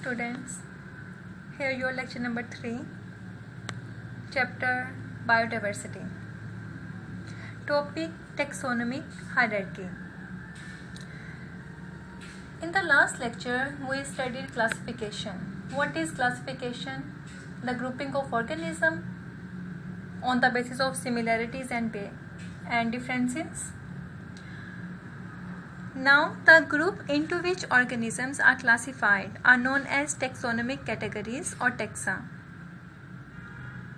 students, here your lecture number 3, chapter biodiversity, topic taxonomic hierarchy. In the last lecture we studied classification. What is classification? The grouping of organism on the basis of similarities and differences. Now the group into which organisms are classified are known as taxonomic categories or taxa.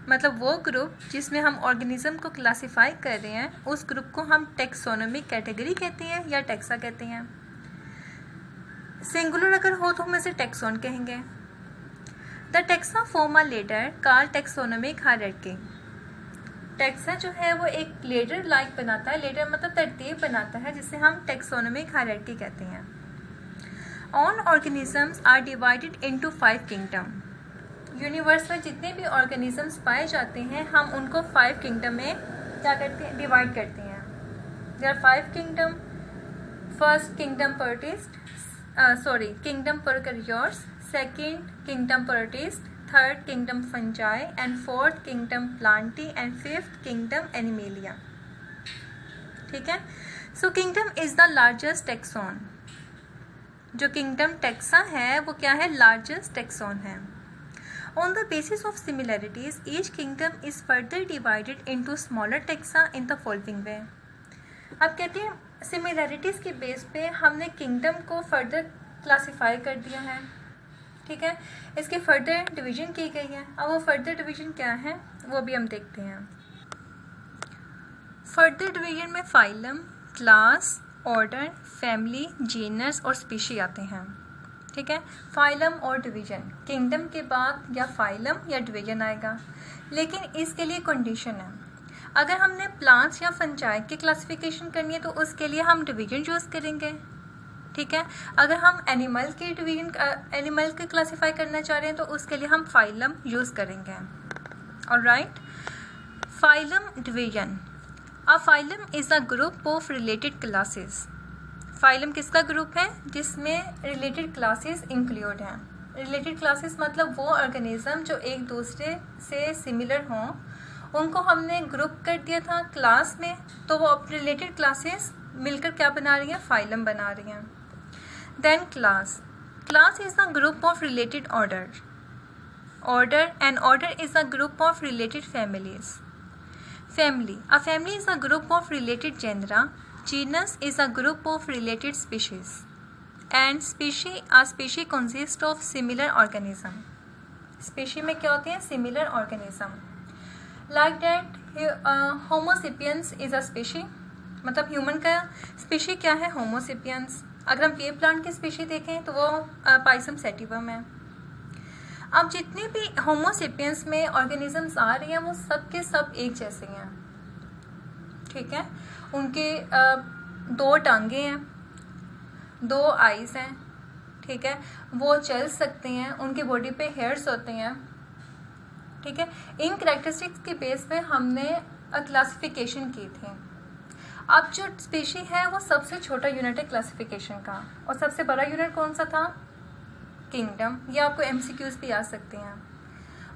मतलब वो group जिसमें हम organism को classify कर रहे हैं उस group को हम टेक्सोनोमिक कैटेगरी कहते हैं या टेक्सा कहते हैं. सिंगुलर अगर हो तो हम इसे टेक्सोन कहेंगे. The taxa form a ladder called taxonomic hierarchy. Taxa जो है वो एक लेडर लाइक बनाता है. लेडर मतलब तरतीब बनाता है जिसे हम टेक्सोनोमिक हायरार्की कहते हैं. All organisms are divided into 5 kingdom. Universe में जितने भी ऑर्गेनिजम्स पाए जाते हैं हम उनको 5 किंगडम में क्या करते हैं, डिवाइड करते हैं. There are 5 kingdom. First kingdom protist, kingdom prokaryotes, second kingdom protist, third kingdom fungi and fourth kingdom plantae and fifth kingdom animalia. ठीक है. So kingdom is the largest taxon. जो किंगडम टेक्सा है वो क्या है, largest taxon है. On the basis of similarities each kingdom is further divided into smaller taxa in the following way. अब कहते हैं सिमिलैरिटीज के बेस पे हमने किंगडम को फर्दर क्लासिफाई कर दिया है. ठीक है. इसकी फर्दर डिवीजन की गई है. अब वो फर्दर डिवीजन क्या है वो भी हम देखते हैं. फर्दर डिवीजन में phylum, class, order, family, genus और स्पीशी आते हैं. ठीक है. फाइलम और डिवीजन, किंगडम के बाद या फाइलम या डिवीजन आएगा. लेकिन इसके लिए कंडीशन है. अगर हमने प्लांट्स या फंजाई की क्लासिफिकेशन करनी है तो उसके लिए हम डिवीजन यूज़ करेंगे. ठीक है. अगर हम एनिमल की क्लासिफाई करना चाह रहे हैं तो उसके लिए हम फाइलम यूज़ करेंगे. Alright. Phylum division. A phylum is a group of related classes. Phylum किसका ग्रुप है, जिसमें रिलेटेड क्लासेस इंक्लूड हैं. रिलेटेड क्लासेस मतलब वो ऑर्गेनिज्म जो एक दूसरे से सिमिलर हों उनको हमने ग्रुप कर दिया था क्लास में, तो वो रिलेटेड क्लासेस मिलकर क्या बना रही हैं, फाइलम बना रही हैं. Then class. Class is the group of related order. Order and order is the group of related families. Family. A family is the group of related genera. Genus is a group of related species. And species. A species consist of similar organism. Species में क्या होते हैं, similar organism. Like that homo sapiens is a species. मतलब human का species क्या है, Homo sapiens. अगर हम पेड़ प्लांट की स्पीशी देखें तो वो पाइसम सेटिवम है. अब जितने भी होमोसेपियंस में ऑर्गेनिजम्स आ रहे हैं वो सब के सब एक जैसे हैं. ठीक है. उनके 2 टांगे हैं, 2 आइज़ हैं. ठीक है. वो चल सकते हैं, उनकी बॉडी पे हेयर्स होते हैं. ठीक है. इन कैरेक्टरिस्टिक्स के बेस पे हमने क्लासिफिकेशन की थी. अब जो स्पीशी है वो सबसे छोटा यूनिट है क्लासिफिकेशन का, और सबसे बड़ा यूनिट कौन सा था, किंगडम. ये आपको MCQs भी आ सकते हैं.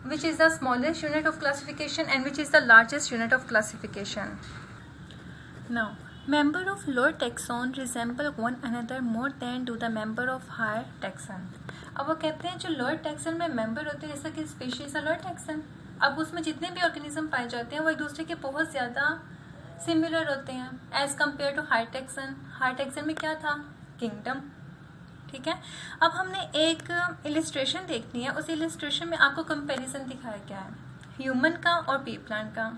Which is the smallest unit of classification and which is the largest unit of classification. Now member of lower taxon resemble one another more than do the member of higher taxon. अब वो कहते हैं जो lower taxon में member होते हैं जैसा कि स्पीशीज है लोअर टैक्सन, अब उसमें जितने भी ऑर्गेनिज्म पाए जाते हैं वो एक दूसरे के बहुत ज़्यादा सिमिलर होते हैं as compare to higher taxon. Higher taxon में क्या था, किंगडम. ठीक है. अब हमने एक इलिस्ट्रेशन देखनी है. उस इलिस्ट्रेशन में आपको कंपैरिजन दिखाया गया है ह्यूमन का और पी प्लांट का.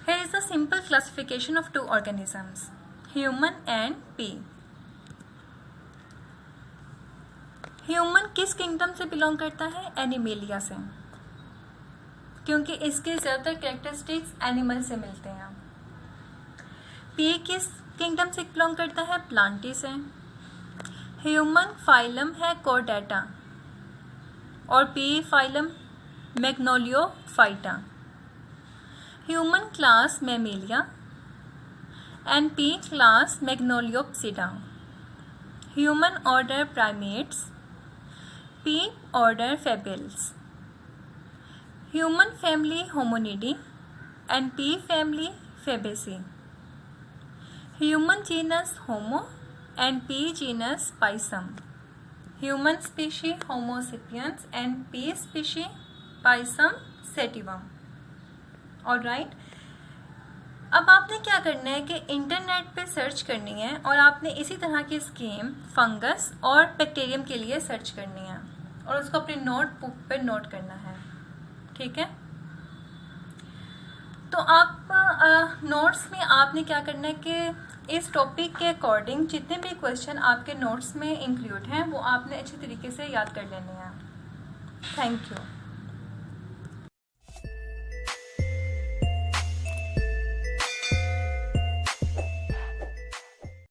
Here is a simple classification of 2 organisms, human and pea. Human किस किंगडम से बिलोंग करता है, एनिमेलिया से, क्योंकि इसके ज़्यादातर कैरेक्टरिस्टिक्स एनिमल से मिलते हैं. पी किस किंगडम से बिलोंग करता है, प्लांटी से. ह्यूमन फाइलम है कॉर्डेटा और P phylum magnoliophyta. Human class mammalia and P class magnoliopsida. Human order primates. P. Order Fabians. Human family Hominidae and P. Family Fabaceae. Human genus Homo and P. genus Pisum. Human species Homo sapiens and P. species Pisum sativum. Alright. अब आपने क्या करना है कि internet पे search करनी है और आपने इसी तरह की स्कीम फंगस और बैक्टीरियम के लिए सर्च करनी है और उसको अपने नोटबुक पे नोट करना है, ठीक है। तो आप नोट्स में आपने क्या करना है कि इस टॉपिक के अकॉर्डिंग जितने भी क्वेश्चन आपके नोट्स में इंक्लूड हैं वो आपने अच्छी तरीके से याद कर लेने हैं। Thank you.